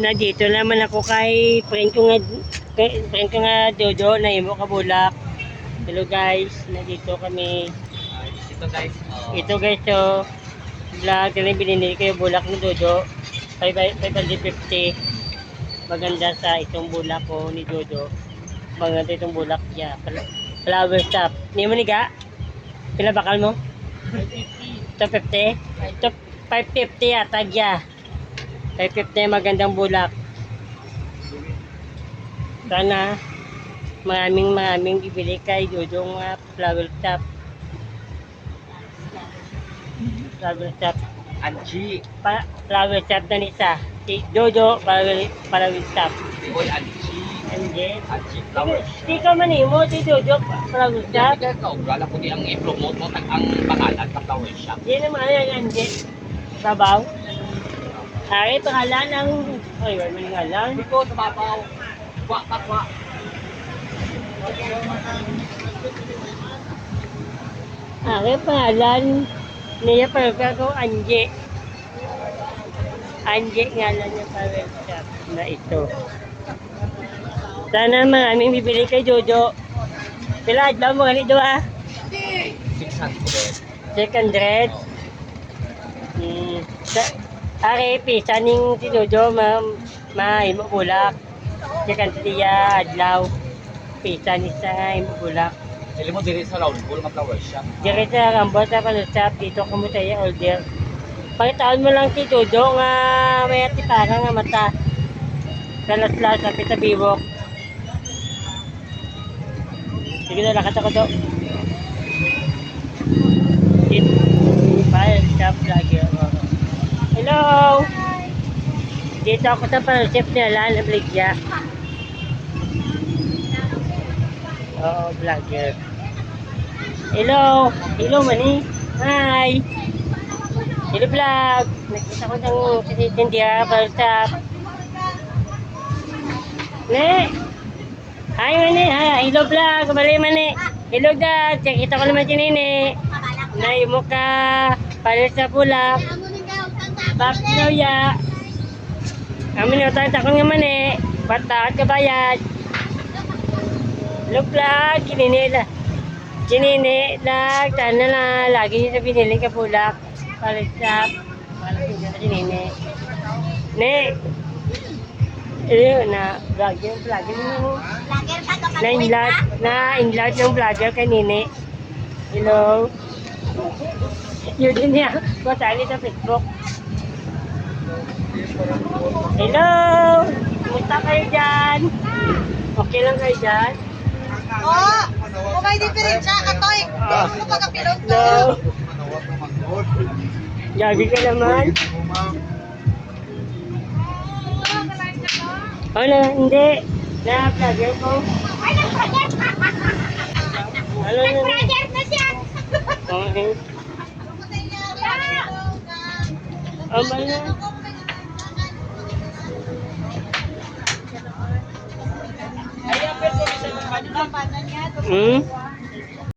Nandito naman ako kay friend ko nga Jojo na imo kabulak. Hello guys, nandito kami. Ito guys. Ito guys, so vlog na binili ko yung bulak ni Jojo. 550. Maganda sa itong bulak ko ni Jojo. Maganda itong bulak niya. Flower stop. Hindi mo niga? Pila bakal mo? 250. 550 yata niya. 550 magandang bulak. Sana maraming bibili kay Jojo nga flower stop. Flower stop. Anji. Flower stop na nisa. Si Jojo flower stop. Oy, Anji. Anji. Anji flower. Di ka manimo si Jojo flower shop. Kaya ka, wala ko di ang i-promote mo ang pangalan sa flower shop. Di naman yan, Anji. Sabaw. Ay, pangalan ng... Ay, wala man ngalan. Hindi ko sababaw. Kwa. Ay, pangalan niya para ko Anji. Anji ngalan niya flower shop na ito. Sana maraming bibili kay Jojo. Sila, adlaw mo ganito ah. 600. 600. Ari, pisa ning si Jojo, imo bulak. Sikan siya, adlaw. Pisa ni sa imo bulak. Sili mo diri sa round pool nga flower shop. Dire sa Rambos sa Palusap, dito ko mo tayo order. Pagkataon mo lang si Jojo nga may atipara nga mata. Salas-las, sapit sa biwok. Sige na, lakat ako to. Palusap lagi ako. Hello! Dito ako sa Palusap nila, nabligya. Oo, vlogger. Hello! Hello, Mani! Hi! Hello, vlog! Nakita ko ng sinitindiya, Palusap. Ne! Hi, Mani! Hi! Hello, vlog! Mali, Mani! Hello, dad! Kita ko naman si Nini. Nay mo ka! Palusap bulak. Bap na ya! Amin na tayo takon nga, Mani! Batakot ka bayad! Hello, vlog! Kinini lang, sana na lagi niyo sa binili ka pulak. Palusap. Palusap niyo si Nini. Ne! Ayun na, vlogger mo. Na-inload ng vlogger kay Nini. Hello. Yun din niya. Masali sa Facebook. Hello! Kumusta kayo dyan? Okay lang kayo dyan? Oo! Kung may diferensya, katoy! Kung pagkapilog to! Hello! Gabi ka naman? Wala, hindi. Na-vlogger ko. Ay, nag-project! Ano na? Nag-project na siya! Okay. Amal na. Ay, ang person isa naman. Ang panan niya. Hmm?